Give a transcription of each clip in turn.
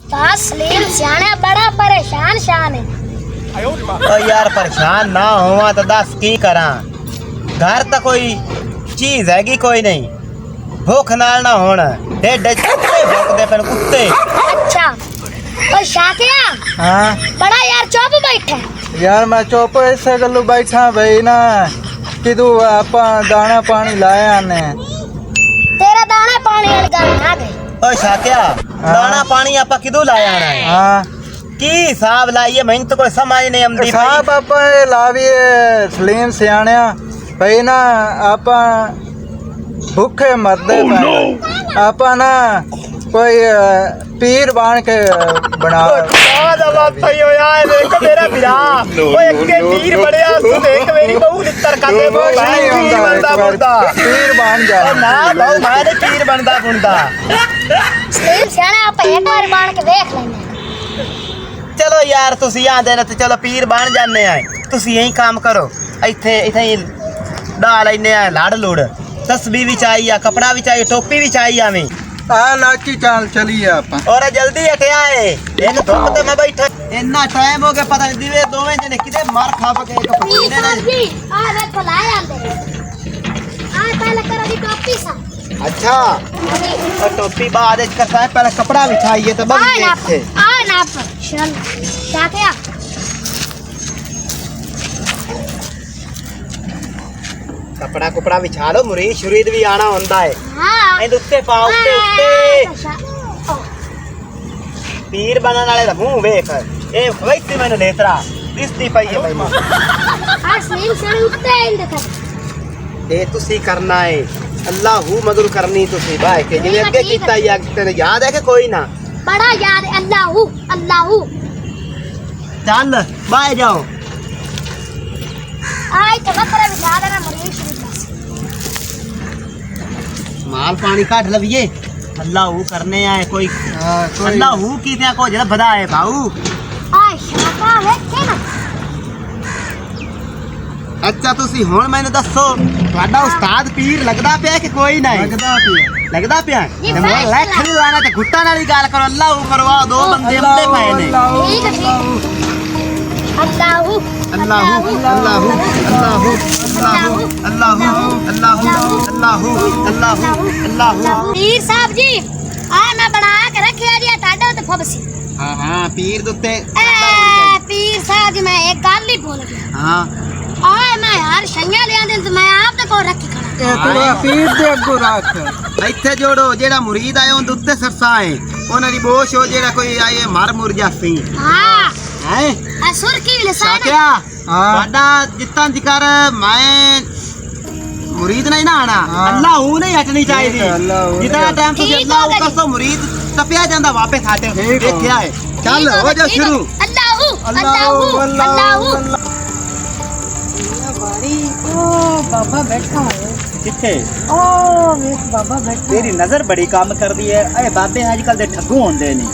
तस्लीम सियाने बड़ा परेशान शान है। ओ यार परेशान ना होवा तो दस की करा। घर तो कोई चीज हैगी कोई नहीं। भूख नाल ना होना ढेड कुत्ते भौंकदे पे कुत्ते। अच्छा ओ शाकिया हाँ बड़ा यार चुप बैठा यार मैं चुप इसे गलू बैठा भाई ना कि तू आप दाना पानी लाया ने तेरा दाना पानी वाली गल आ गई। ओ शाकिया दाना पानी आपा किदू लाया आना है? हाँ की हिसाब लाइए मैंने तो कोई समझ नहीं आंदी। साहब आप लाविए सलीम सियाणिया भाई ना आप भूखे मरदे पे आप ना कोई पीर बन के बना मेरा बिरा ओ एक के तीर बड़या तू देख मेरी बहू नित्तर का दे पीर बनदा बुंदा पीर बन जा ना बहु मारे पीर बनदा बुंदा। सलीम सियाने आप एक बार बाण के देख लेने। चलो यार तुसी आंदे ना ते चलो पीर बन जाने आ। तुसी यही काम करो इथे इथे डाल लेने आ लाड़ लूड़ तस्बीह भी चाहिए कपड़ा भी चाहिए टोपी भी चाहिए हमें। आ लाची चाल चलिए आप और जल्दी हटिया है इन धुप ते मैं बैठा इतना टाइम हो गया पता नहीं दिवे दोवें जने किदे मार खा के एक पसीने ने। जी आ देखो लाया अंदर आ पहले करो दी टोपी सा। अच्छा और टोपी बाद इस करता है पहले कपड़ा बिछाइए तो बस देखते आ ना पर चल शाकिया कपड़ा कुपड़ा बिछा लो मुरीद शुरीद भी आना होंदा है। हां ए उत्ते पाओ उत्ते पीर बनन वाले दा मुंह वेख ए वैसे मैंने लेतरा दिसती पई है भाई मां आ सलीम सियाने उठते इन देख ए तुसी करना है अल्लाह हू मदुर करनी तुसी भाई के जिने अगे कीता या तेरे याद है कि कोई ना बड़ा याद है अल्लाह चल बाय जाओ आई तो बकरा बिछा देना मरीज शरीफ माल पानी काट लविए अल्लाह हू करने आए कोई कोई अल्लाह हू की त्या को जरा बदा है भाऊ। आई शाका है के ना अच्छा तुसी हुन मैंने दसो ਤੁਹਾਡਾ ਉਸਤਾਦ ਪੀਰ ਲੱਗਦਾ ਪਿਆ ਕਿ ਕੋਈ ਨਹੀਂ ਲੱਗਦਾ ਪਿਆ ਤੇ ਮੈਂ ਲੱਖ ਨਹੀਂ ਲਾਣਾ ਤੇ ਗੁੱਟਾਂ ਨਾਲ ਹੀ ਗੱਲ ਕਰੋ ਅੱਲਾਹ ਹੂ ਕਰਵਾ ਦੋ ਬੰਦੇ ਅੰਦੇ ਪਏ ਨੇ। ठीक है ठीक अल्लाह अल्लाह अल्लाह अल्लाह अल्लाह अल्लाह अल्लाह अल्लाह अल्लाह पीर साहब जी आ मैं बना के रखिया जी टाडा ते फबसी। हां हां पीर दुते ए पीर साहब जी मैं एक गल ही भूल गया। हां आ मैं यार शैया ले आंदे तो मैं आप ते को रखी खड़ा ਇਹ ਤੂੰ ਪੀਰ ਦੇ ਅੱਗੋਂ ਰੱਖ ਇੱਥੇ ਜੋੜੋ ਜਿਹੜਾ ਮੁਰੀਦ ਆਏ ਉਹਦੇ ਉੱਤੇ ਸਰਸਾ ਹੈ ਉਹਨਾਂ ਦੀ ਬੋਸ਼ ਹੋ ਜਿਹੜਾ ਕੋਈ ਆਏ ਮਰ ਮੁਰ ਜਾਸੀ हां ਹੈ आ सुरखी भी लसा ਸਾਕਿਆ ਹਾਂ ਤੁਹਾਡਾ ਜਿੱਤਾਂ ਜ਼ਿਕਰ ਮੈਂ ਮੁਰੀਦ ਨਹੀਂ ਨਾ ਆਣਾ ਹਾਂ। ਅੱਲਾਹ ਹੂ ਨਹੀਂ ਹਟਣੀ ਚਾਹੀਦੀ ਠੀਕ ਹੈ, ਅੱਲਾਹ ਹੂ ਨਹੀਂ ਜਿतना ਟਾਈਮ ਤੁਸੀਂ ਠੀਕ ਅੱਲਾਹ ਹੋ ਹੂ ਗਿਆ ਕਰਸੋ ਮੁਰੀਦ ਟਪਿਆ ਜਾਂਦਾ ਵਾਪਸ ਆਤੇ ਠੀਕ ਹੋ ਦੇਖਿਆ ਹੈ ਚੱਲ ਹੋ ਜਾ ਸ਼ੁਰੂ अल्लाह बाबा बैठा है ਕਿੱਥੇ ओ वेख बाबा बैठा ਤੇਰੀ ਨਜ਼ਰ ਬੜੀ ਕੰਮ ਕਰਦੀ ਹੈ ਇਹ ਬਾਬੇ ਅੱਜ ਕੱਲ ਦੇ ਠੱਗੂ ਹੁੰਦੇ ਨੇ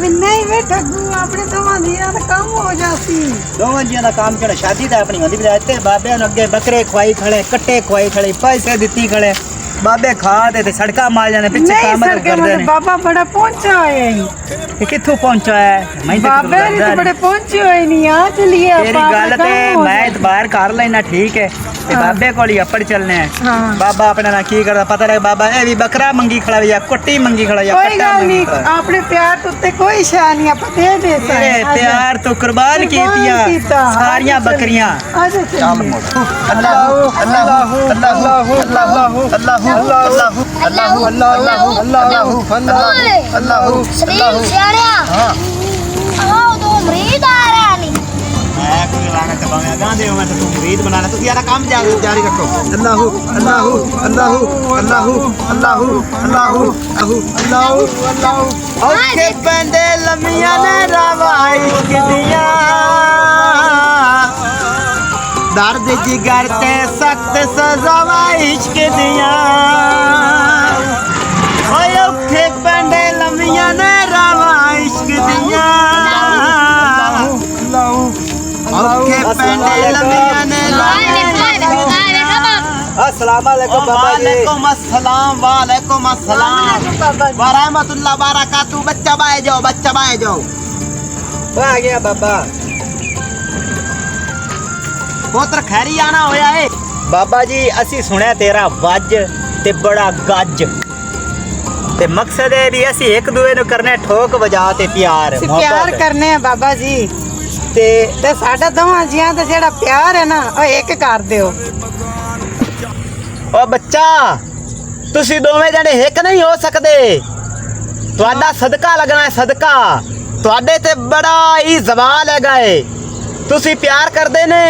मैं नहीं बैठा तू अपने दवा दिया तो काम हो जाती ਦੋਵਾਂ ਜੀਆਂ ਦਾ ਕੰਮ ਜਿਹੜਾ ਸ਼ਾਦੀ ਦਾ ਆਪਣੀ ਹੁੰਦੀ ਵੀ ਇੱਥੇ ਬਾਬਿਆਂ ਨੂੰ ਅੱਗੇ ਬੱਕਰੇ ਖਵਾਈ ਖੜੇ ਕੱਟੇ ਖਵਾਈ ਖੜੇ ਪੈਸੇ ਦਿੱਤੀ ਖੜੇ ਬਾਬੇ ਖਾ ਦੇ ਸੜਕਾਂ ਮਾਰ ਜਾਂਦੇ ਪਿੱਛੇ नहीं ਕੰਮ सर के ਕਰਦੇ मुझे ਨੇ बाबा बड़ा पहुंचा है ਕਿ ਕਿੱਥੋਂ ਪਹੁੰਚਾ ਹੈ ਮੈਂ ਤਾਂ बाबे ने तो बड़े पहुंचे हुए नहीं आ चलिए ਤੇਰੀ ਗੱਲ ਤੇ ਮੈਂ ਇਤਬਾਰ ਕਰ ਲੈਣਾ ਠੀਕ ਹੈ ਤੇ ਬਾਬੇ ਕੋਲ ਹੀ ਅੱਪੜ ਚੱਲਨੇ ਆ हाँ ਬਾਬਾ ਆਪਣੇ ਨਾਲ ਕੀ ਕਰਦਾ ਪਤਾ ਲੱਗ ਬਾਬਾ ਇਹ ਵੀ ਬੱਕਰਾ ਮੰਗੀ ਖੜਾ ਜਾਂ ਕੁੱਟੀ ਮੰਗੀ ਖੜਾ ਜਾਂ कोई ਕੱਟਾ गल ਮੰਗੀ नहीं ਖੜਾ अपने प्यार तो उत्ते कोई शा नहीं आप दे दे ਤੇਰੇ ਪਿਆਰ ਤੋਂ ਕੁਰਬਾਨ ਕੀਤੀਆਂ ਸਾਰੀਆਂ ਬੱਕਰੀਆਂ आजा चलिए अल्लाह अल्लाह अल्लाह अल्लाह अल्लाह अल्लाह अल्लाह सलीम सियाड़िया आओ तो मुरीद आ रहा नहीं मैं कोई लाना चबावे गांधे हो मैं तो मुरीद बनाना तो यार काम जारी रखो अल्लाह अल्लाह अल्लाह अल्लाह अल्लाह अल्लाह अल्लाह अल्लाह ओके बंदे लमिया ने रवाई किदिया दर्द जिगर ते सख्त सजावा इश्क दिया ओए औखे बंदे लमिया ने रवा इश्क दिया औखे बंदे लमिया ने रवा अस्सलाम वालेकुम बाबा जी। वालेकुम अस्सलाम वालेकुम अस्सलाम बाबा जी। व रहमतुल्लाह बरकातहू। बच्चा बाए जाओ, बच्चा बाए जाओ। वो आ गया बाबा। पुत्र खैरी आना होया है। बाबा जी असी सुने तेरा वज ते बड़ा गज ते मकसद है भी असी एक दूए नु करने ठोक वजा ते प्यार ਅਸੀਂ ਪਿਆਰ ਕਰਨੇ ਆ ਬਾਬਾ ਜੀ ते ਤੇ ਸਾਡਾ ਦੋਵਾਂ ਜੀਆਂ ਦਾ ਜਿਹੜਾ ਪਿਆਰ ਹੈ ਨਾ ਉਹ ਇੱਕ ਕਰ ਦਿਓ। ओ बच्चा तुसी दोवें जने एक नहीं हो सकदे। तुहाडा सदका लगना है, सदका तुहाडे ते बड़ा ही जवाल है गए। तुसी प्यार करदे ने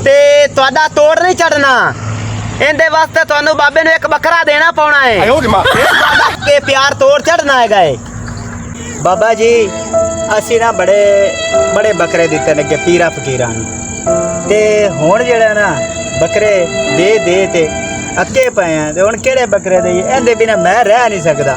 ते तुहाडा तोड़ नहीं चढ़ना। इंदे वास्ते तुहानू बाबे ने एक बकरा देना पौना है। फिर तुहाडा के प्यार तोड़ चढ़ना है गए। बाबा जी असी ना बड़े बड़े बकरे दिते लगे पीरा फकीरां नूं ते हुण जेड़ा ना बकरे दे ते अक्के पे हैं ते हुण केड़े बकरे देइए इहदे बिना मैं रह नहीं सकदा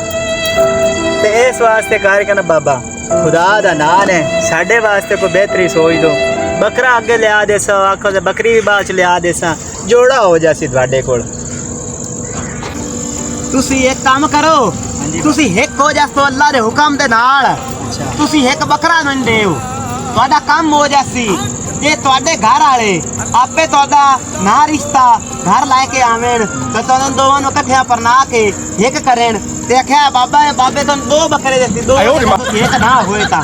ते इस वास्ते कर के ना बाबा खुदा दा नाम है साडे वास्ते कोई बेहतरी सोच दो। बकरा अगे लिया देसा आखो ते बकरी भी बाद च लिया देसा जोड़ा हो जासी तुहाडे कोल। तुसी एक काम करो, तुसी एक हो जासो अल्लाह दे हुक्म दे नाल। तुसी एक बकरा नहीं देओ, तुहाडा काम हो जासी। जे तुहाडे घर वाले आपे तुहाडा ना रिश्ता घर लाके आवेन ते तुहानू दोवां नू इकट्ठियां परना के एक करेन ते आख्या बाबा बाबे तुहानू दो बकरे देसी, दो तुसी एक ना होए ता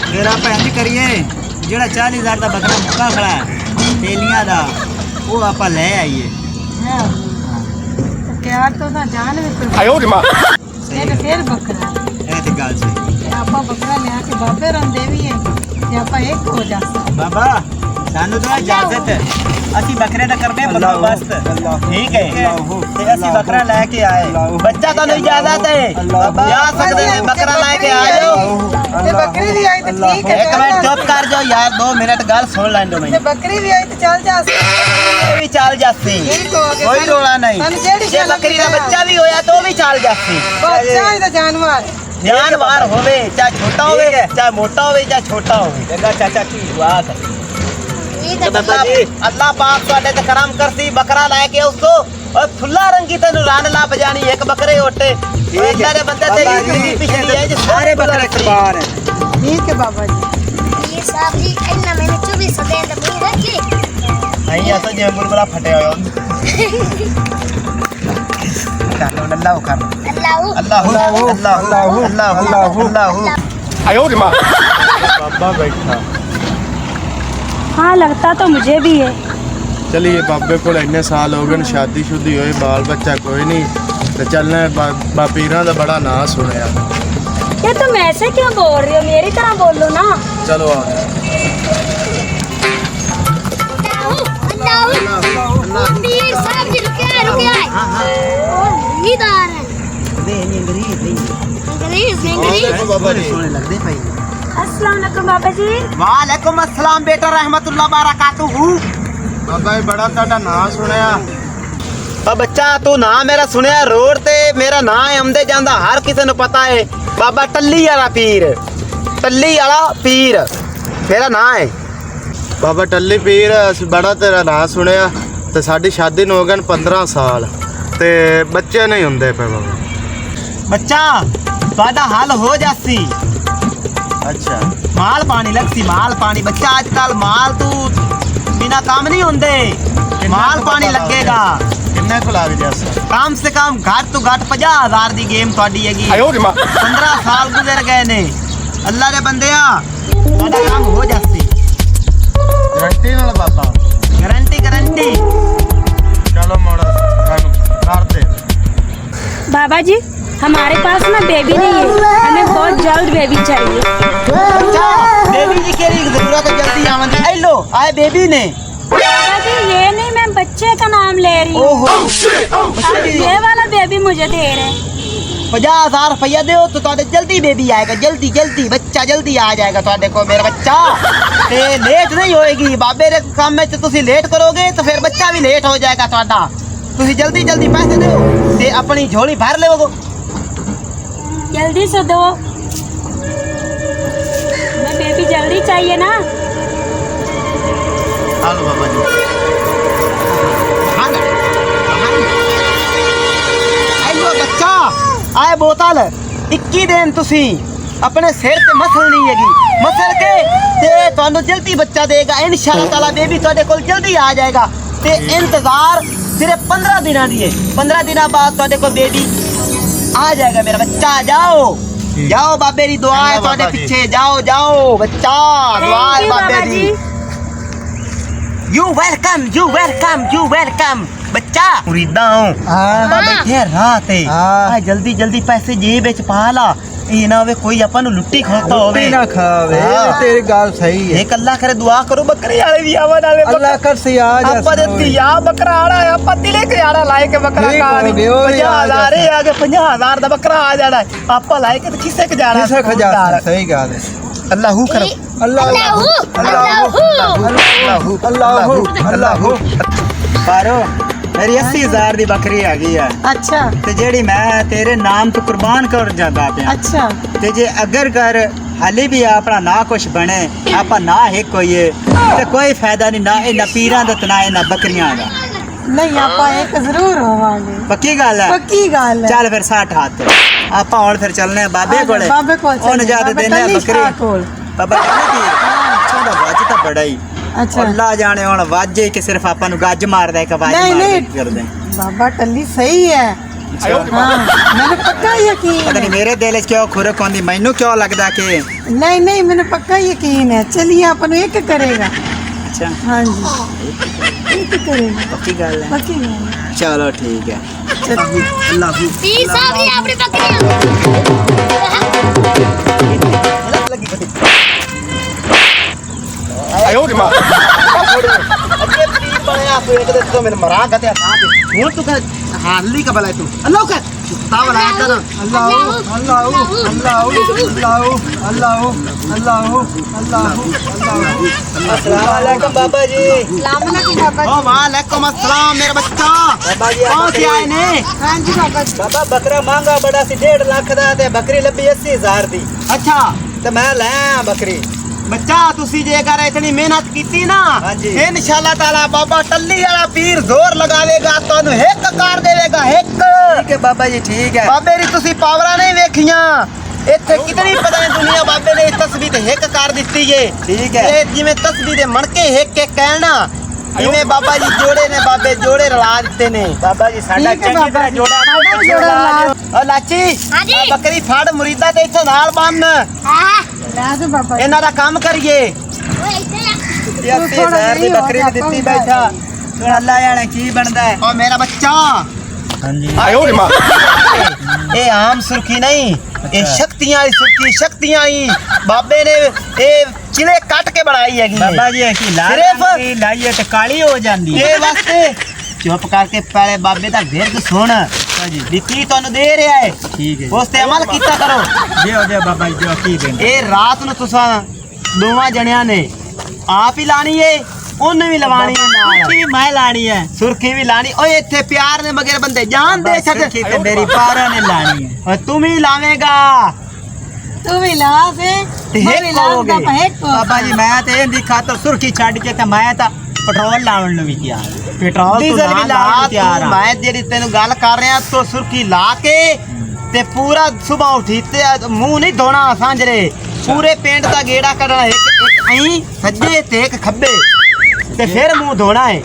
फिर आप इंज करिए जेड़ा 40,000 दा बकरा मुक्का खड़ा है तेलियां दा वो आप ले आइए। ਪਿਆਰ ਤੋਂ ਤਾਂ ਜਾਨ ਵੀ ਕੋਈ ਇਹ ਫੇਰ ਬੱਕਰਾ ਇਹ ਤੇ ਗੱਲ ਸਹੀ। ਤੇ ਆਪਾਂ ਬੱਕਰਾ ਲਿਆ ਕੇ ਬਾਬੇ ਰਾਂ ਦੇਵੀਏ ਤੇ ਆਪਾਂ ਇੱਕ ਹੋ ਜਾਸਾਂ। बाबा सानू तो इजाजत असी बकरे दा करने बंदोबस्त ठीक है ते असी बकरा लेके आए। बच्चा तुहानू इजाजत है जा सकदे ने बकरा लेके आ जाओ। ਤੇ ਬੱਕਰੀ ਵੀ ਆਈ ਤੇ ਠੀਕ ਹੈ। एक मिनट चुप कर जाओ यार, 2 मिनट गल सुन लैंदो ਤੇ मैं ਬੱਕਰੀ ਵੀ ਆਈ ਤੇ ਚੱਲ ਜਾਸਾਂ। ये भी चल जासी, ठीक हो गया, कोई रोला नहीं। सानू जेड़ी जे बकरी का बच्चा भी होया तो भी चल जासी। ਬੱਚਾ ਇਹਦਾ ਜਾਨਵਰ जानवर होवे चाहे छोटा होवे चाहे मोटा होवे चाहे छोटा होवे। जगह चाचा की दुआ कर। ठीक है बाबा जी अल्लाह पाक तुहाडे ते करम करसी बकरा लेके उसको और फुल्ला रंगी तेनु रान ला बजानी एक बकरे ओटे अल्लाह दे बंदे तेरी जिंदगी पिछली है जे सारे बकरे कुर्बान है। ठीक है बाबा जी। ये साहब जी इन्ना मैंने 24 दिन में रखी नहीं ऐसा जे बुलबुला फटे होयो कर लो अल्लाह कर अल्लाह अल्लाह अल्लाह अल्लाह अल्लाह आयो रे मां। बाबा बैठा हाँ लगता तो मुझे भी है। चलिए बाबे को इन्ने साल हो गए शादी शुदी होए बाल बच्चा कोई नहीं तो चलना पीरां दा बड़ा नाम सुनया। ये तुम ऐसे क्यों बोल रही हो, मेरी तरह बोलो ना। चलो आ अमीर साहब जी रुके नीदार है अंग्रेज बाबा जी सोने लगदे भाई। अस्सलाम वालेकुम बाबा जी। वालेकुम अस्सलाम बेटा रहमतुल्लाह बरकातहू। बाबा जी बड़ा ताड़ा नाम सुनया। आ बच्चा तू ना मेरा सुनिया रोड ते मेरा नाम है आमदे जांदा हर किसी नु पता है बाबा टल्ली वाला पीर, टल्ली वाला पीर मेरा नाम है। बाबा टल्ली पीर अस बड़ा तेरा नाम सुनया ते साडी शादी नु हो गए 15 साल ते बच्चे नहीं हुंदे पे बाबा। बच्चा तुहाडा हल हो जासी। अच्छा माल पानी लगसी माल पानी बच्चा आजकल माल तू बिना काम नहीं होंदे माल पानी लगेगा। किन्ने को लग जासा? कम से कम घट तो घट 50,000 दी गेम तुहाडी हैगी। 15 साल गुजर गए ने अल्लाह दे बंदेया तुहाडा काम हो जासी। गारंटी नाल बाबा। Guarantee guarantee. चलो मोड़ा कर दे। बाबा जी हमारे पास ना बेबी नहीं है, हमें बहुत जल्द बेबी चाहिए। बच्चा बेबी जी केरी जरूरत है जल्दी आवन दी। लो आए बेबी ने। बाबा जी ये नहीं, मैं बच्चे का नाम ले रही हूँ। ओहो अब ये वाला बेबी मुझे दे रहे। 50,000 रुपया दो तो तुहाडे जल्दी बेबी आएगा, जल्दी जल्दी बच्चा जल्दी आ जाएगा तुहाडे को मेरा बच्चा। ते लेट नहीं होएगी बाबे रे काम में तुसी लेट करोगे तो फिर बच्चा भी लेट हो जाएगा तुहाडा। तुसी जल्दी जल्दी पैसे दो ते अपनी झोली भर लेवो। जल्दी से दो, हमें बेबी जल्दी चाहिए ना। हेलो बाबा जी। हाँ ना, हाँ ना। ਆਏ ਬੋਤਲ 21 ਦਿਨ ਤੁਸੀਂ ਆਪਣੇ ਸਿਰ ਤੇ ਮਸਲ ਨਹੀਂ ਹੈਗੀ ਮਸਲ ਕੇ ਤੇ ਤੁਹਾਨੂੰ ਜਲਦੀ ਬੱਚਾ ਦੇਗਾ ਇਨਸ਼ਾਅੱਲਾ ਤਾਲਾ ਬੇਬੀ ਤੁਹਾਡੇ ਕੋਲ ਜਲਦੀ ਆ ਜਾਏਗਾ ਤੇ ਇੰਤਜ਼ਾਰ सिर्फ 15 दिनों की है 15 दिनों बाद ਤੁਹਾਡੇ ਕੋਲ बेबी आ जाएगा मेरा बच्चा जाओ बाबे दी दुआ है ਤੁਹਾਡੇ पीछे जाओ बच्चा दुआ है बाबे दी यू वेलकम बच्चा मुरीदा हूं हाँ बैठे रात है हाँ। जल्दी पैसे जेब विच पा ला ये ना होवे कोई अपन नु लुट्टी खाता होवे ना खावे हाँ। तेरी गल सही है एक अल्लाह करे दुआ करो बकरी वाले भी आवा नाले अल्लाह कर से आ जा ਆਪਾਂ ਦੇ ਤਿਆ ਬੱਕਰਾ ਆੜਾ ਆਪਾਂ ਤਿਲੇ ਕੇ ਆੜਾ ਲਾਏ ਕੇ ਬੱਕਰਾ ਠੀਕ ਹੋ ਕਾਣੀ ਗਿਆ, ਉਹ ਵੀ ਆ 50000 ਇਹ ਆ ਕੇ 50000 ਦਾ ਬੱਕਰਾ ਆ ਜਾਣਾ ਆਪਾਂ ਲਾਏ ਕੇ ਤੇ ਕਿਸੇ ਕ ਜਾਣਾ किसे खजा सही गल है ਅੱਲਾਹੂ ਕਰੋ अल्लाह पारो मेरी 80,000 दी बकरी आ गई है ਅੱਛਾ ते जेड़ी मैं तेरे नाम तो कुर्बान कर जाता पे ਅੱਛਾ ते जे अगर कर हाली भी अपना ना कुछ बने आपा ना हिक होइए ते कोई फायदा नहीं ना इना पीरां दा ते ना इना बकरियां दा ਨਹੀਂ ਆਪਾਂ ਇੱਕ ਜ਼ਰੂਰ ਹੋਵਾਂਗੇ पक्की गल है ਪੱਕੀ ਗੱਲ ਹੈ चल फिर 60 हाथ आपा हुन फिर चलने बाबे कोले ਬਾਬੇ ਕੋਲ हुन जाते देने बकरी ਕੋਲ बाबा कहने की चोदा वाज ता बड़ा ही ਅੱਛਾ अल्लाह जाने हुन वाजे कि सिर्फ आपा नु गज मारदा एक वाज नहीं, मार नहीं। कर दे ਬਾਬਾ ਟੱਲੀ ਸਹੀ ਹੈ हाँ मैंने पक्का यकीन पता नहीं है मेरे दिल च क्यों खुरक आंदी मैनू क्यों लगदा कि नहीं मैंने पक्का यकीन है चलिए अपन एक करेगा अच्छा हाँ जी एक करेगा पक्की गल है पक्की गल है। चलो ठीक है अल्लाह पीर साहब ये अपनी बकरियां ਅੱਗੇ ਪੀਰ ਬਣਿਆ ਤੂੰ ਇੱਕ ਦੇ ਤੂੰ ਮੈਨੂੰ ਮਰਾਂ ਗਤਿਆ ਤਾਂ ਤੇ ਹੁਣ ਤੂੰ ਕਰ ਹਾਲੀ ਕਬਲ ਹੈ ਤੂੰ ਅੱਲਾਹ ਕਰ ਤਾ ਬਣਾ ਕਰ अस्सलाम वालेकुम बाबा जी सलाम अलैकुम बाबा ओ वालेकुम अस्सलाम मेरा बच्चा बाबा जी कौन से आए ने हाँ जी बाबा जी बाबा बकरा महंगा बड़ा सी 1.5 लाख दा ते बकरी लब्भी 80,000 दी अच्छा ते मैं ले आया बकरी ਬੱਚਾ ਤੁਸੀਂ ਜੇਕਰ ਇਤਨੀ ਮਿਹਨਤ ਕੀਤੀ ਨਾ ਹਾਂਜੀ। ਇਨਸ਼ਾਅੱਲਾ ਤਾਲਾ ਬਾਬਾ ਟੱਲੀ ਵਾਲਾ ਪੀਰ ਜ਼ੋਰ ਲਗਾਵੇਗਾ ਤੁਹਾਨੂੰ ਹਿੱਕ ਕਰ ਦੇਵੇਗਾ ਹਿੱਕ ठीक है बाबा जी ठीक है ਬਾਬੇ ਦੀ ਤੁਸੀਂ ਪਾਵਰਾਂ ਨਹੀਂ ਵੇਖੀਆਂ ਇੱਥੇ ਕਿਤਨੀ ਪਤਾ ਨਹੀਂ ਦੁਨੀਆ ਬਾਬੇ ਨੇ ਇਸ ਤਸਬੀਹ ਤੇ ਹਿੱਕ ਕਰ ਦਿੱਤੀ ਏ ਠੀਕ ਹੈ। ਇਹ ਜਿਵੇਂ ਤਸਬੀਹ ਦੇ ਮਣਕੇ ਹਿੱਕ ਕੇ ਕਹਿਣਾ ਜਿਵੇਂ ਬਾਬਾ ਜੀ ਜੋੜੇ ਨੇ ਬਾਬੇ ਜੋੜੇ ਰਲਾ ਦਿੱਤੇ ਨੇ बाबा जी साडा ठीक है चंगी बाबा तरह जी, जोड़ा साडा जोड़ा ला ਓ ਲਾਚੀ ਹਾਂਜੀ। ਆਹ ਬੱਕਰੀ ਫੜ ਮੁਰੀਦਾ ਤੇ ਇੱਥੋਂ ਨਾਲ ਬੰਨ हां ला दो बाबा जी ਇਹਨਾਂ ਦਾ ਕੰਮ ਕਰੀਏ ओए इधर ये 80,000 दी बकरी भी दित्ती बैठा हुण अल्लाह जाने की बनदा है ਓ ਮੇਰਾ ਬੱਚਾ हां जी ਇਹ ਆਮ ਸੁਰਖੀ ਨਹੀਂ ਇਹ ਸ਼ਕਤੀਆਂ ਵਾਲੀ ਸੁਰਖੀ ਸ਼ਕਤੀਆਂ ਹੀ ਬਾਬੇ ਨੇ ਇਹ ਚਿਲੇ ਕੱਟ ਕੇ ਬਣਾਈ ਹੈਗੀ ਹੈ। बाबा जी की सिर्फ- लाइए तो काली हो जांदी ਇਹ ਵਾਸਤੇ ਚੁੱਪ ਕਰਕੇ ਪਹਿਲੇ ਬਾਬੇ ਦਾ ਵਿਰਦ ਸੁਣ ਵੀ ਕੀ ਤੁਹਾਨੂੰ ਦੇ ਰਿਹਾ ਹੈ ठीक है ਉਸ ਤੇ ਅਮਲ ਕੀਤਾ ਕਰੋ जे बाबा जी जो की देंगे ਇਹ ਰਾਤ ਨੂੰ ਤੁਸੀਂ ਦੋਵਾਂ ਜਣਿਆਂ ਨੇ ਆਪ ਹੀ ਲਾਣੀ ਏ ਉਹਨੇ ਵੀ ਲਵਾਣੀ ਹੈ ਨਾਲ की मैं लानी है ਸੁਰਖੀ ਵੀ ਲਾਣੀ ਓਏ ਇੱਥੇ ਪਿਆਰ ਨੇ ਮਗਰ ਬੰਦੇ ਜਾਨ ਦੇ ਛੱਡ की तो मेरी पारा ने लानी है ਓਏ ਤੂੰ ਵੀ ਲਾਵੇਂਗਾ तू भी ला से ते मैं हेक भी ला कहोगे। बाबा हेक को बाबा जी मैं तो इनकी खातर सुर्खी छड़ के ते मैं तो पेट्रोल लावन नु भी तैयार पेट्रोल ਡੀਜ਼ਲ ਵੀ ਲਾ तैयार ਤੂੰ ਮੈਂ ਜਿਹੜੀ ਤੈਨੂੰ ਗੱਲ ਕਰ ਰਿਹਾ ਤੋ ਸੁਰਖੀ ਲਾ ਕੇ ਤੇ ਪੂਰਾ ਸਵੇਰ ਉਠੀ ਤੇ ਮੂੰਹ ਨਹੀਂ ਧੋਣਾ ਸਾਂਝਰੇ ਪੂਰੇ ਪਿੰਡ ਦਾ ਗੇੜਾ ਕੱਢਣਾ ਇੱਕ ਐਂ ਸੱਜੇ ਤੇ ਇੱਕ ਖੱਬੇ ਤੇ ਫਿਰ ਮੂੰਹ ਧੋਣਾ ਹੈ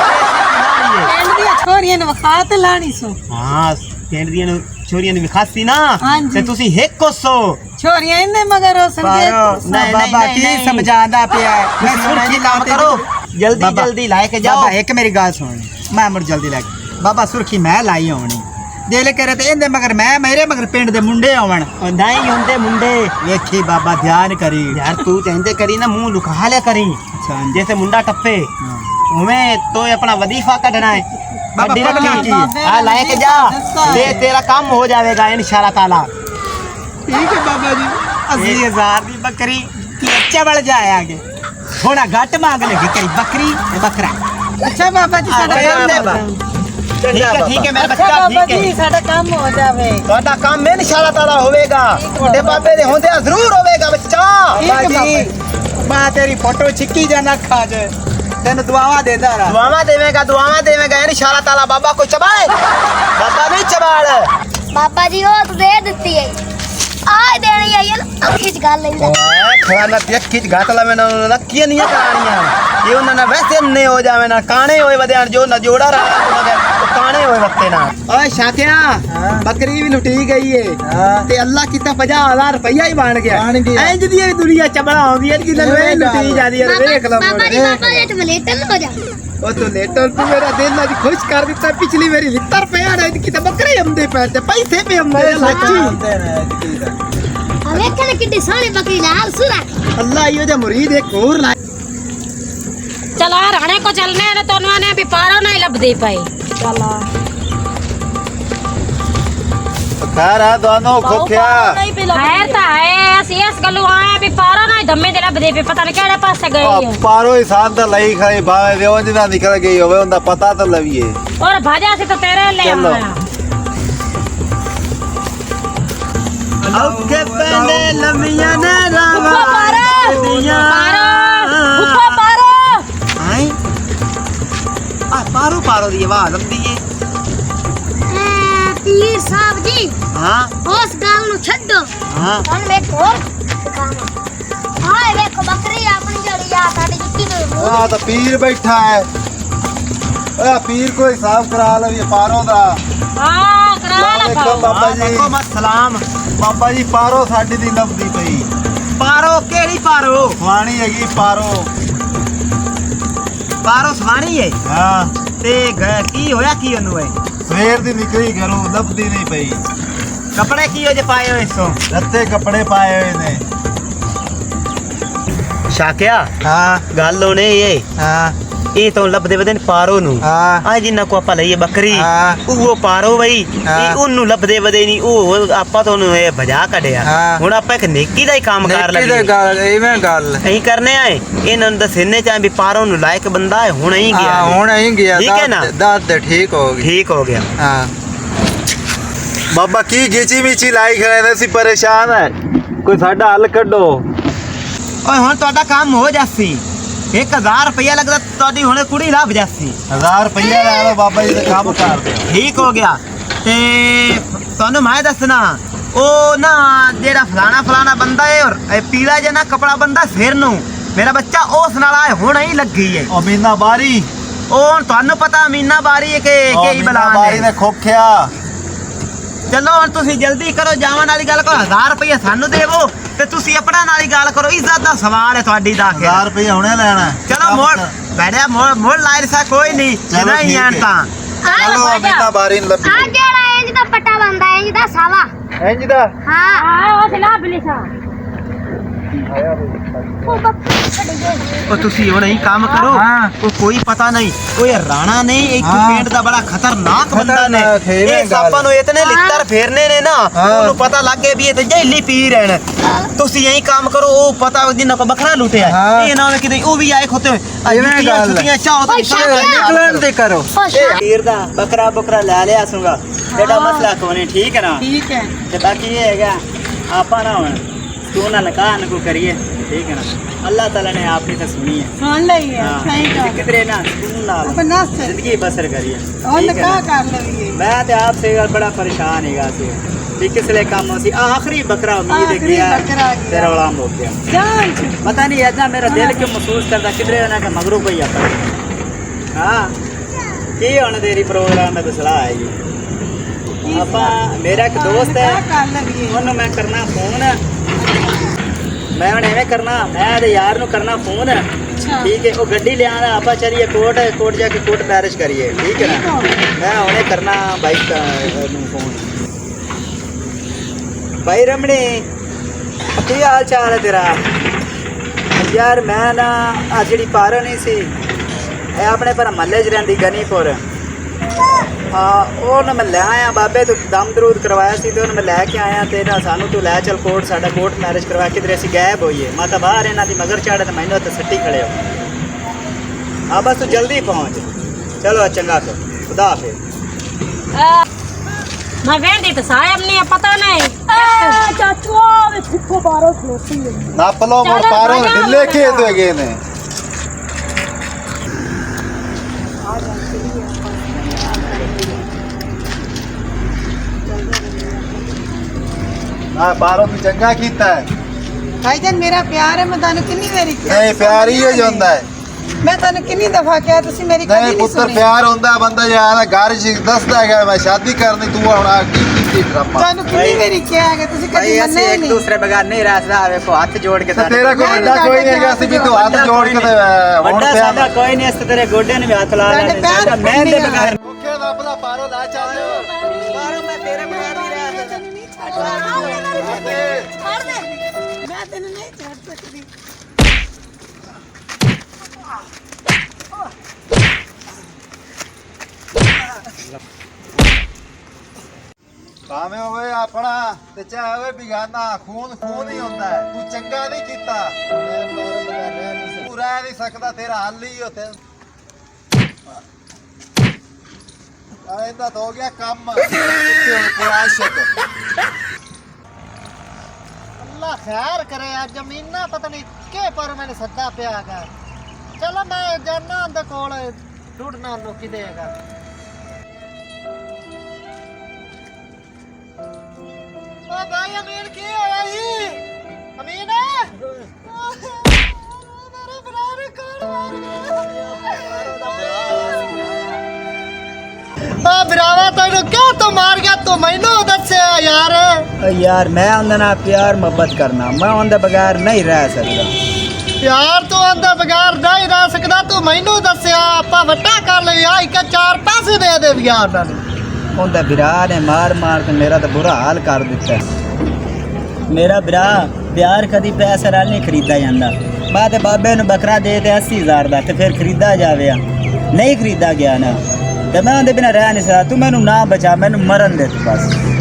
पिंड दी छोरियां ने वखा ते लानी सो ਹਾਂ ਪਿੰਡ ਦੀਆਂ ਨੂੰ ਛੋਰੀਆਂ ਨੂੰ ਵਿਖਾਸੀ ਨਾ ਹਾਂਜੀ। ਤੇ ਤੁਸੀਂ ਹਿੱਕ ਕੋਸੋ छोरियां इने मगर हो समझे पारो नहीं, बाबा नहीं, की नहीं। समझांदा पिया है मैं सुर्खी काम करो जल्दी बाबा- जल्दी लाए के जाओ बाबा एक मेरी गल सुन मैं मुड़ जल्दी लाके बाबा सुर्खी मैं लाई होनी दिल करे ते इंदे मगर मैं मेरे मगर पिंड दे मुंडे आवन ਉਹ ਨਹੀਂ ਹੁੰਦੇ ਮੁੰਡੇ वेखी बाबा ध्यान करी ਯਾਰ ਤੂੰ ਕਹਿੰਦੇ ਕਰੀ ਨਾ ਮੂੰਹ ਲੁਕਾ ਲਿਆ ਕਰੀ अच्छा ਜੈਸੇ ਮੁੰਡਾ ਟੱਪੇ ਉਵੇਂ ਤੋ ਆਪਣਾ ਵਜ਼ੀਫਾ ਕੱਢਣਾ ਹੈ बाबा ਵੱਡੀ पढ़ना ਰੱਖੀ। की ਆ ਲਾਏ ਕੇ ਜਾ ਦੱਸਦਾ ਹੈ। ਤੇ ਤੇਰਾ ਕੰਮ ਹੋ ਜਾਵੇਗਾ ਇਨਸ਼ਾਅੱਲਾ ਤਾਲਾ ठीक है बाबा जी 80,000 दी बकरी की अच्छा बल जाए आगे थोड़ा घट मांग लगी करी बकरी ते बकरा अच्छा बाबा जी साडा हाँ, काम बाबा। हो ठीक है मेरा अच्छा ਬੱਚਾ बाबा ਠੀਕ ਹੈ जी साडा काम हो जावे ਤੁਹਾਡਾ ਕੰਮ ਇਨਸ਼ਾਅੱਲਾ ਤਾਲਾ ਹੋਵੇਗਾ ਤੁਹਾਡੇ ਬਾਬੇ ਦੇ ਹੁੰਦਿਆਂ ਜ਼ਰੂਰ ਹੋਵੇਗਾ ਬੱਚਾ ठीक है बाबा जी बाबा मां तेरी फोटो चिक्की जाना खा जे तेन दुआवा देता रहा ਦੁਆਵਾਂ ਦੇਵੇਗਾ ਇਨਸ਼ਾਅੱਲਾ ਤਾਲਾ ਬਾਬਾ ਕੋਈ ਚਬਾਏ ਬਾਬਾ ਨਹੀਂ ਚਬਾੜ ਬਾਬਾ ਜੀ ਉਹ ਤਾਂ ਦੇ ਦਿੱਤੀ ਹੈ ਆ ਦੇਣੀ ਆਈ ਹੈ ਨਾ ਅੱਖੀ ਚ ਗੱਲ ਲੈਂਦਾ ਖਾਣਾ ਤੇ ਅੱਖੀ ਚ ਘਾਟ ਲਾਵੇਂ ਨਾ ਰੱਖੀਆਂ ਨਹੀਂ ਕਰਾਣੀਆਂ ਇਹ ਉਹਨਾਂ ਨੇ ਵੈਸੇ ਨੇ ਹੋ ਜਾਵੇ ਨਾ ਕਾਣੇ ਹੋਏ ਵਧਿਆਣ ਜੋ ਨਾ ਜੋੜਾ ਰਹਾ ਉਹ ਕਾਣੇ ਹੋਏ ਵਕਤੇ ਨਾ ਓਏ ਸ਼ਾਕਿਆ ਬੱਕਰੀ ਵੀ ਲੁੱਟੀ ਗਈ ਏ ਤੇ ਅੱਲਾ ਕੀਤਾ 50000 ਰੁਪਇਆ ਹੀ ਬਣ ਗਿਆ ਇੰਜ ਦੀ ਇਹ ਦੁਨੀਆ ਚਬੜਾ ਆਉਂਦੀ ਹੈ ਕਿ ਲਵੇ ਲੁੱਟੀ ਜਾਂਦੀ ਹੈ ਵੇਖ ਲਓ ਬਾਬਾ ਜੀ ਤੇ ਮਲੇਟਨ ਹੋ ਜਾ ਉਹ ਤੂੰ ਲੇਟਰ ਤੂੰ ਮੇਰਾ ਦਿਲ ਅੱਜ ਖੁਸ਼ ਕਰ ਦਿੱਤਾ ਪਿਛਲੀ ਵਾਰੀ 70 ਰੁਪਏ ਆ ਕਿ ਤਾਂ ਬੱਕਰੇ ਹਮਦੇ ਪੈ ਤੇ ਪੈਸੇ ਵੀ ਹਮਦੇ ਸੱਚੀ ਆ ਵੇਖਣ ਕਿੱਡੀ ਸੋਹਣੀ ਬੱਕਰੀ ਲਾਲ ਸੁਰਾ ਅੱਲਾ ਇਹੋ ਜਿਹਾ ਮੁਰੀਦ ਇੱਕ ਹੋਰ ਲਾ चला राणे को चलने ने तो उन्होंने भी पारो नहीं लभदी पाई चला खैर है दोनों खोखिया खैर ता है ਅਸੀਂ ਇਸ ਗੱਲੋਂ ਆਏ ਵੀ ਪਾरो नहीं धम्मे ਦੇ ਲੱਭਦੇ ਪਏ ਪਤਾ ਨਹੀਂ ਕਿਹੜੇ ਪਾਸੇ ਗਈ ਹੈ पारो ही साथ दा लई खाई भावे दे ओंज ना निकल गई होवे उनदा पता तो लविए और भाजा से तो तेरे ले चलो। आया औके पहले लमिया ने रावा दिया ਉੱਪਰ ਪਾरो हाय आ पारो पारो दी आवाज आंदी है ਪੀਰ ਸਾਹਿਬ ਜੀ हां ਉਸ ਗੱਲ ਨੂੰ ਛੱਡੋ हां ਹੁਣ ਵੇਖੋ ਦਿਖਾਵਾਂ ਆਏ ਵੇਖੋ ਬੱਕਰੀ ਆਪਣੀ ਜੜੀ ਆ ਸਾਡੀ ਜੁੱਤੀ ਨੂੰ आ तो पीर बैठा है ओ पीर को हिसाब करा लविए पारो दा ਹਾਂ ਕਰਾ ਲਾ वालेकुम बाबा जी देखो मत सलाम बाबा जी पारो साडी दी लभदी पई पारो केड़ी पारो स्वाणी हैगी पारो पारो सवानी है हां ते की होया की ओनु है सवेर दी निकली घरों लभदी नहीं पई कपड़े की हो जे पाए हो इसो रत्ते कपड़े पाए हुए ने शाकिया हाँ गल होने ये हाँ ਇਹ ਤੋਂ ਲੱਭਦੇ ਵਧੇ ਨੇ ਪਾਰੋ ਨੂੰ ਹਾਂ ਆ ਜਿੰਨਾ ਕੋ ਆਪਾਂ ਲਈਏ ਬੱਕਰੀ ਹਾਂ। ਉਹ ਪਾਰੋ ਬਈ ਹਾਂ। ਇਹ ਉਹਨੂੰ ਲੱਭਦੇ ਵਧੇ ਨਹੀਂ ਉਹ ਆਪਾਂ ਤੋਂ ਉਹਨੂੰ ਇਹ ਭਜਾ ਕੱਢਿਆ ਹਾਂ। ਹੁਣ ਆਪਾਂ ਇੱਕ ਨੇਕੀ ਦਾ ਹੀ ਕੰਮ ਕਰ ਨੇਕੀ ਲਈਏ ਦੀ ਗੱਲ ਇਵੇਂ ਗੱਲ ਅਸੀਂ ਕਰਨੇ ਆਏ ਇਹਨਾਂ ਨੂੰ ਦੱਸਣੇ ਚਾਹੇ ਵੀ ਪਾਰੋ ਨੂੰ ਲਾਇਕ ਬੰਦਾ ਹੈ ਹੁਣ ਹੀ ਗਿਆ ਹਾਂ ਹੁਣ ਹੀ ਗਿਆ ਠੀਕ ਹੈ ਨਾ ਦਾਦ ਤੇ ਠੀਕ ਹੋ ਗਈ ਠੀਕ ਹੋ ਗਿਆ ਹਾਂ ਬਾਬਾ ਕੀ ਗੀਚੀ ਮੀਚੀ ਲਾਈ ਖੜੇ ਨੇ ਅਸੀਂ ਪਰੇਸ਼ਾਨ ਹੈ ਕੋਈ ਸਾਡਾ ਹੱਲ ਕੱਢੋ ਓਏ ਹੁਣ ਤੁਹਾਡਾ ਕੰਮ ਹੋ ਜਾਸੀ 1000 ਰੁਪਇਆ ਲੱਗਦਾ ਤੁਹਾਡੀ ਹੁਣੇ ਕੁੜੀ ਲੱਭ ਜਾਸੀ 1000 ਰੁਪਈਆ ਲੈ ਲਓ ਬਾਬਾ ਜੀ ਦਾ ਕੰਮ ਕਰ ਦਿਓ ਠੀਕ ਹੋ ਗਿਆ ਤੇ ਤੁਹਾਨੂੰ ਮੈਂ ਦੱਸਣਾ ਉਹ ਨਾ ਜਿਹੜਾ ਫਲਾਣਾ ਬੰਦਾ ਹੈ ਔਰ ਇਹ ਪੀਲਾ ਜਿਹਾ ਨਾ ਕਪੜਾ ਬੰਦਾ ਸਿਰ ਨੂੰ ਮੇਰਾ ਬੱਚਾ ਉਸ ਨਾਲ ਆਏ ਹੁਣ ਹੀ ਲੱਗੀ ਹੈ ਉਹ ਮੀਨਾ ਬਾਰੀ ਉਹ ਤੁਹਾਨੂੰ ਪਤਾ ਮੀਨਾ ਬਾਰੀ ਹੈ ਕਿ ਕੀ ਬਲਾ ਬਾਰੀ ਨੇ ਖੋਖਿਆ ਚਲੋ ਹੁਣ ਤੁਸੀਂ ਜਲਦੀ ਕਰੋ ਜਾਵਾਂ ਵਾਲੀ ਗੱਲ ਕਰੋ 1000 ਰੁਪਇਆ ਸਾਨੂੰ ਦੇਵੋ ਤੇ ਤੁਸੀਂ ਆਪਣਾ ਨਾਲ ਹੀ ਗੱਲ ਕਰੋ ਇੱਜ਼ਤ ਦਾ ਸਵਾਲ ਹੈ ਤੁਹਾਡੀ ਦਾ 1000 ਰੁਪਈਆ ਹੁਣੇ ਲੈਣਾ ਚਲੋ ਮੋੜ ਬੈਠਿਆ ਮੋੜ ਲਾਇਰ ਸਾ ਕੋਈ ਨਹੀਂ ਚਲੋ ਨਹੀਂ ਠੀਕ ਆਣ ਹੈ। ਤਾਂ ਚਲੋ ਮੀਨਾ ਬਾਰੀ ਨੂੰ ਲੱਭੀ ਆ ਜਿਹੜਾ ਇੰਜ ਦਾ ਪੱਟਾ ਬੰਦਾ ਇੰਜ ਦਾ ਸਾਵਾ ਇੰਜ ਦਾ ਹਾਂ ਹਾਂ ਉਹ ਤੇ ਲੱਭ ਲਿਸਾ ਉਹ ਬੱਕਰੀ ਛੱਡ ਗਈ ਉਹ ਤੁਸੀਂ ਹੁਣ ਹੀ ਕੰਮ ਕਰੋ ਹਾਂ। ਉਹ ਕੋਈ ਪਤਾ ਨਹੀਂ ਉਹ ਇਹ ਰਾਣਾ ਨਹੀਂ ਇੱਕ ਹਾਂ। ਪਿੰਡ ਦਾ ਬੜਾ ਖਤਰਨਾਕ ਬੰਦਾ ਨੇ ਖਤਰਨਾਕ ਹੈ, ਇਵੇਂ ਇਹ ਸਾਪਾਂ ਨੂੰ ਇਤਨੇ ਲਿੱਤਰ ਫੇਰਨੇ ਨੇ ਨਾ ਹਾਂ। ਉਹਨੂੰ ਪਤਾ ਲੱਗ ਗਿਆ ਵੀ ਇਹ ਤੇ ਜੈਲੀ ਪੀ ਰਹੇ ਨੇ ਤੁਸੀਂ ਇਹੀ ਕੰਮ ਕਰੋ ਉਹ ਪਤਾ ਜਿੰਨਾ ਕੋ ਬੱਕਰਾ ਲੁੱਟਿਆ ਹਾਂ। ਇਹ ਨਾ ਕਿਤੇ ਉਹ ਵੀ ਆਏ ਖੋਤੇ ਇਵੇਂ ਗੱਲ ਹੈ। ਛੁੱਟੀਆਂ ਚਾਹੋ ਓਏ ਤਾਂ ਸ਼ਾਕਿਆ। ਨਿਕਲਣ ਤੇ ਕਰੋ ਉਹ ਸ਼ਾ- ਪੀਰ ਦਾ ਬੱਕਰਾ ਬੁਕਰਾ ਲੈ ਲਿਆ ਸੁਗਾ ਜਿਹੜਾ ਮਸਲਾ ਕੋਨੇ ਠੀਕ ਹੈ ਨਾ ਠੀਕ ਹੈ ਤੇ ਬਾਕੀ ਇਹ ਹੈਗਾ ਆਪਾਂ ਨਾ ਹੁਣ ਤੂੰ ਨਾ ਨਕਾਹ ਨੂੰ ਕਰੀਏ ਠੀਕ ਹੈ ਨਾ ਅੱਲਾਹ ਤਾਲਾ ਨੇ ਆਪਣੀ ਤਾਂ ਸੁਣੀ ਹੈ ਸੁਣ ਲਈ ਹੈ ਸਹੀ ਤੇ ਗੱਲ ਕਿਧਰੇ ਨਾ ਸਕੂਨ ਨਾਲ ਆਪਾਂ ਨਸ ਜ਼ਿੰਦਗੀ ਬਸਰ ਕਰੀਏ ਉਹ ਠੀਕ ਹੈ ਲਗਾ ਨਾ? ਕਰ ਲਈਏ ਮੈਂ ਤੇ ਆਪ ਸੇ ਬੜਾ ਪਰੇਸ਼ਾਨ ਹੈਗਾ ਸੀ ਵੀ ਕਿਸਲੇ ਕੰਮ ਸੀ ਆਖਰੀ ਬੱਕਰਾ ਉਮੀਦ ਆਖਰੀ ਗਿਆ ਬੱਕਰਾ ਗਿਆ। ਤੇ ਰੌਲਾ ਮੁੱਕ ਗਿਆ ਜਾਨ ਚ पता नहीं ऐसा मेरा दिल क्यों महसूस करता किधरे ना कि मगरू कोई आता हाँ की होने तेरी प्रोग्राम में तो सलाह है जी आपा मेरा एक दोस्त है ਕਰ ਲਈਏ ਉਹਨੂੰ ਮੈਂ ਕਰਨਾ ਫੋਨ ਮੈਂ ਹੁਣ ਐਵੇਂ ਕਰਨਾ ਮੈਂ ਤੇ ਯਾਰ ਨੂੰ ਕਰਨਾ ਫੋਨ ਠੀਕ ਹੈ ਉਹ ਗੱਡੀ ਲਿਆਣਾ ਆਪਾਂ ਚਲੀਏ ਕੋਟ ਜਾ ਕੇ ਕੋਟ ਮੈਰਿਜ ਕਰੀਏ ਠੀਕ ਹੈ ਨਾ ਮੈਂ ਹੁਣੇ ਕਰਨਾ ਬਾਈਕ ਨੂੰ ਫੋਨ ਭਾਈ ਰਮਣੀ ਕੀ ਹਾਲ ਚਾਲ ਹੈ ਤੇਰਾ ਯਾਰ ਮੈਂ ਨਾ ਆ ਜਿਹੜੀ ਪਾਰੋ ਨਹੀਂ ਸੀ ਇਹ ਆਪਣੇ ਪਰ ਮਹੱਲੇ 'ਚ ਰਹਿੰਦੀ ਗਨੀਪੁਰ ਹਾਂ ਉਹ ਨਾ ਮੈਂ ਲੈ ਆਇਆ ਬਾਬੇ ਤੋਂ ਦਮ ਦਰੂਦ ਕਰਵਾਇਆ ਸੀ ਤੇ ਉਹਨੂੰ ਮੈਂ ਲੈ ਕੇ ਆਇਆ ਤੇ ਨਾ ਸਾਨੂੰ ਤੂੰ ਲੈ ਚੱਲ ਕੋਟ ਸਾਡਾ ਕੋਟ ਮੈਰਿਜ ਕਰਵਾ ਕੇ ਤੇ ਅਸੀਂ ਗਾਇਬ ਹੋਈਏ ਮੈਂ ਤਾਂ ਬਾਹਰ ਇਹਨਾਂ ਦੀ ਮਗਰ ਚਾੜੇ ਤੇ ਮੈਨੂੰ ਤੇ ਸੱਟੀ ਖੜੇ ਹੋ ਹਾਂ ਬਸ ਤੂੰ ਜਲਦੀ ਪਹੁੰਚ ਚਲੋ ਚੰਗਾ ਫਿਰ ਖੁਦਾ ਹਾਫਿਜ਼ मैं वेंदी तो साहब ने पता नहीं चाचू वे किथों बारो खलोती है ਨੱਪ ਲਓ ਮੁੜ ਚਲੋ ਪਾਰੋ ਬਾਜਾ ਢਿੱਲੇ ਖੇਤ ਹੈਗੇ ਨੇ ਆ ਬਾਹਰੋਂ ਤੂੰ ਚੰਗਾ ਕੀਤਾ ਹੈ। ਭਾਈਜਾਨ ਮੇਰਾ ਪਿਆਰ ਹੈ, ਮੈਂ ਤੁਹਾਨੂੰ ਕਿੰਨੀ ਵਾਰੀ ਕਿਹਾ। ਨਹੀਂ ਪਿਆਰ ਹੀ ਹੋ ਜਾਂਦਾ ਹੈ। ਮੈਂ ਤੁਹਾਨੂੰ ਕਿੰਨੀ ਦਫਾ ਕਿਹਾ, ਤੁਸੀਂ ਮੇਰੀ ਕਦੀ ਨਹੀਂ ਨਹੀਂ ਪੁੱਤਰ ਸੁਣੀ। ਪਿਆਰ ਹੁੰਦਾ ਬੰਦਾ ਜਿਹੜਾ ਘਰ ਚ ਦੱਸਦਾ ਹੈਗਾ ਮੈਂ ਸ਼ਾਦੀ ਕਰਨੀ, ਤੂੰ ਹੁਣ ਆ ਕੀ ਡਰਾਮਾ। ਤੁਹਾਨੂੰ ਕਿੰਨੀ ਵਾਰੀ ਕਿਹਾ ਕਿ ਤੁਸੀਂ ਕਦੀ ਮੰਨੇ ਹੀ ਨਹੀਂ। दूसरे बगैर नहीं रह सकता ਵੇਖੋ ਹੱਥ ਜੋੜ ਕੇ ਤੇ ਤੇਰਾ ਕੋਈ ਵੱਡਾ ਕੋਈ ਨਹੀਂ ਹੈਗਾ ਸੀ ਵੀ ਤੂੰ ਹੱਥ ਜੋੜ ਕੇ ਤੇ ਹੁਣ ਵੱਡਾ ਪਿਆਰ ਸਾਡਾ ਕੋਈ ਨਹੀਂ, ਇਸ ਤੇਰੇ ਗੋਡੇ ਨੂੰ ਵੀ ਹੱਥ ਲਾ ਸਾਡੇ ਲੈਣਾ ਪੈਰ ਚਾਹੀਦਾ। ਮੈਂ ਦੇ ਨਹੀਂ ਬਗੈਰ ਮੁਖੇ ਰੱਬ ਦਾ ਪਾਰੋ ਲਾ ਚੱਲ ਬਾਹਰੋਂ ਮੈਂ ਤੇਰੇ ਬਗੈਰ ਨਹੀਂ ਰਹਿ ਸਕਦਾ। ਤੈਨੂੰ ਨਹੀਂ ਛੱਡ ਸਕਦੀ। ਛੱਡ ਦੇ। ਮੈਂ ਤੈਨੂੰ ਨਹੀਂ ਛੱਡ ਸਕਦੀ। ਭਾਵੇਂ ਹੋਵੇ ਆਪਣਾ ਤੇ ਚਾਹੇ ਹੋਵੇ ਬਿਗਾਨਾ, ਖੂਨ ਖੂਨ ਹੀ ਹੁੰਦਾ ਹੈ। ਤੂੰ ਚੰਗਾ ਨਹੀਂ ਕੀਤਾ, ਤੂੰ ਰਹਿ ਨਹੀਂ ਸਕਦਾ, ਤੇਰਾ ਹੱਲ ਹੀ ਉੱਥੇ ਇਹਦਾ ਤਾਂ ਹੋ ਗਿਆ ਕੰਮ। ਆਸ਼ਕ ਅੱਲਾ ਖੈਰ ਕਰੇ ਆ ਜ਼ਮੀਨਾਂ ਪਤਾ ਨਹੀਂ ਕਿ ਪਰ ਮੈਨੂੰ ਸੱਦਾ ਪਿਆ ਹੈਗਾ। ਚਲੋ ਮੈਂ ਜਾਣਾ ਉਹਦੇ ਕੋਲ, ਢੂੰਡਣਾ ਲੋਕੀ ਦੇਗਾ। ਓ ਭਾਈ ਅਮੀਨ ਕੀ ਹੋਇਆ ਜੀ? ਅਮੀਨ ਮੇਰੇ ਬਰਾਬਰ ਕੌਣ ਮਾਰ ਗਿਆ? ਬਰਾਵਾ ਤੈਨੂੰ ਕਿਉਂ ਤੂੰ ਮਾਰ ਗਿਆ? ਤੂੰ ਮੈਨੂੰ ਦੱਸਿਆ ਯਾਰ। ਯਾਰ ਮੈਂ ਉਹਦੇ ਨਾਲ ਪਿਆਰ ਮੁਹੱਬਤ ਕਰਨਾ, ਮੈਂ ਉਹਦੇ ਬਗੈਰ ਨਹੀਂ ਰਹਿ ਸਕਦਾ। ਯਾਰ ਤੂੰ ਉਹਦੇ ਬਗੈਰ ਨਹੀਂ ਰਹਿ ਸਕਦਾ, ਤੂੰ ਮੈਨੂੰ ਦੱਸਿਆ ਆਪਾਂ ਵੱਡਾ ਕਰ ਲਿਆ। ਇੱਕ 4 ਪੈਸੇ ਦੇ ਦੇ ਯਾਰ ਨਾਲ। ਉਹਦਾ ਵਿਰਾਹ ਨੇ ਮਾਰ ਮਾਰ ਕੇ ਮੇਰਾ ਤਾਂ ਬੁਰਾ ਹਾਲ ਕਰ ਦਿੱਤਾ। ਮੇਰਾ ਵਿਰਾਹ ਪਿਆਰ ਕਦੀ ਪੈਸੇ ਨਾਲ ਨਹੀਂ ਖਰੀਦਾ ਜਾਂਦਾ। ਮੈਂ ਤੇ ਬਾਬੇ ਨੂੰ ਬੱਕਰਾ ਦੇ ਤੇ 80,000 ਦਾ ਤੇ ਫਿਰ ਖਰੀਦਾ ਜਾਵੇ, ਨਹੀਂ ਖਰੀਦਾ ਗਿਆ ਨਾ ਤੇ ਮੈਂ ਉਹਦੇ ਬਿਨਾਂ ਰਹਿ ਨਹੀਂ ਸਕਦਾ। ਤੂੰ ਮੈਨੂੰ ਨਾ ਬਚਾ, ਮੈਨੂੰ ਮਰਨ ਦੇ ਤੂੰ ਬਸ।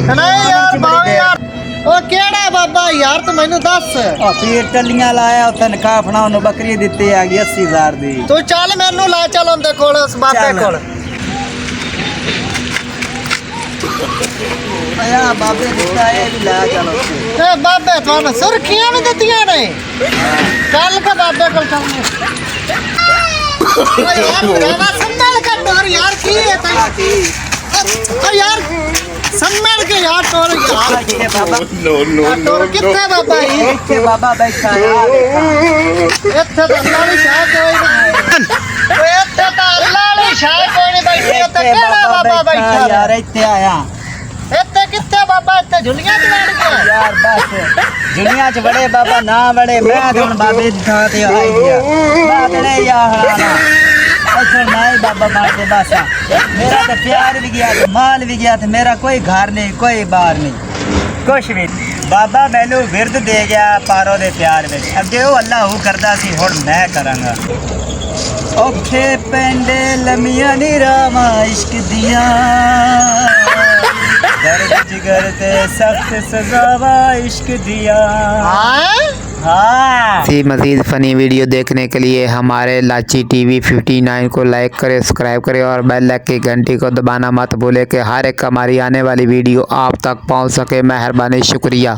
ਨਹੀਂ ਯਾਰ ਬਾਬਾ ਯਾਰ, ਉਹ ਕਿਹੜਾ ਬਾਬਾ ਯਾਰ ਤੂੰ ਮੈਨੂੰ ਦੱਸ। ਉਹ ਪੀਰ ਟੱਲੀਆਂ ਲਾਇਆ, ਉਹ ਤਨਖਾਹ ਫਣਾ ਉਹਨੂੰ ਬੱਕਰੀ ਦਿੱਤੀ ਆ ਗਈ 80,000 ਦੀ। ਤੂੰ ਚੱਲ ਮੈਨੂੰ ਲੈ ਚੱਲ ਉਹਦੇ ਕੋਲ, ਉਸ ਬਾਬੇ ਚੱਲ। ਕੋਲ। ਆ ਬਾਬੇ ਦਿੱਤਾ ਇਹ ਵੀ ਲੈ ਚੱਲ ਉੱਥੇ। ਇਹ ਬਾਬੇ ਤੁਹਾਨੂੰ ਸੁਰਖੀਆਂ ਵੀ ਦਿੱਤੀਆਂ ਨੇ। ਚੱਲ ਕੇ ਬਾਬੇ ਕੋਲ ਚੱਲਨੇ। ਓ ਯਾਰ ਭਰਾਵਾ ਸੰਭਲ ਕੇ ਟੋਰ ਯਾਰ, ਕੀ ਹੈ ਤੈਨੂੰ? ਓ ਯਾਰ ਸੰਭਲ ਕੇ ਯਾਰ ਟੋਰ ਯਾਰ। ਕਿੱਥੇ ਬਾਬਾ? ਟੋਰ ਕਿੱਥੇ ਬਾਬਾ ਜੀ? ਇੱਥੇ ਬਾਬਾ ਬੈਠਾ ਆ ਵੇਖਾਂ। ਇੱਥੇ ਤਾਂ ਅੱਲਾ ਦੀ ਸ਼ਾਹ ਕੋਈ ਨਹੀਂ। ਓਏ ਇੱਥੇ ਤਾਂ ਅੱਲਾ ਦੀ ਸ਼ਾਹ ਕੋਈ ਨਹੀਂ ਬੈਠੀ। ਇੱਥੇ ਕਿਹੜਾ ਬਾਬਾ ਬੈਠਾ ਯਾਰ ਇੱਥੇ ਆਇਆ। ਇੱਥੇ ਕਿੱਥੇ ਬਾਬਾ? ਇੱਥੇ ਝੁੱਲੀਆਂ ਚ ਵੜ ਗਿਆ ਯਾਰ ਬਸ ਦੁਨੀਆ ਚ ਬੜੇ ਬਾਬਾ ਨਾ ਬੜੇ, ਮੈਂ ਤੇ ਹੁਣ ਬਾਬੇ ਦੀ ਥਾਂ ਤੇ ਆਈ ਗਿਆ। ਬਾਬੜੇ ਯਾਰ ਹਰਾਣਾ ਅੱਛਾ ਨਹੀਂ ਬਾਬਾ ਮਾਰ ਦੇ ਬਸ। ਮੇਰਾ ਤੇ ਪਿਆਰ ਵੀ ਗਿਆ ਤੇ ਮਾਲ ਵੀ ਗਿਆ ਤੇ ਮੇਰਾ ਕੋਈ ਘਰ ਨਹੀਂ, ਕੋਈ ਬਾਹਰ ਨਹੀਂ, ਕੁਛ ਵੀ। ਬਾਬਾ ਮੈਨੂੰ ਵਿਰਦ ਦੇ ਗਿਆ ਪਾਰੋ ਦੇ ਪਿਆਰ ਵਿੱਚ। ਅੱਗੇ ਉਹ ਅੱਲਾ ਹੂ ਕਰਦਾ ਸੀ, ਹੁਣ ਮੈਂ ਕਰਾਂਗਾ। ਔਖੇ ਪੈਂਦੇ ਲੰਮੀਆਂ ਨੀ ਰਾਵਾਂ ਇਸ਼ਕ ਦੀਆਂ, दर्द जिगर ते सख्त सजावा इश्क दिया। हाँ। मज़ीद फ़नी वीडियो देखने के लिए हमारे लाची टीवी 59 को लाइक करें, सब्सक्राइब करें और बेल की घंटी को दबाना मत भूलें कि हर एक हमारी आने वाली वीडियो आप तक पहुंच सके। मेहरबानी, शुक्रिया।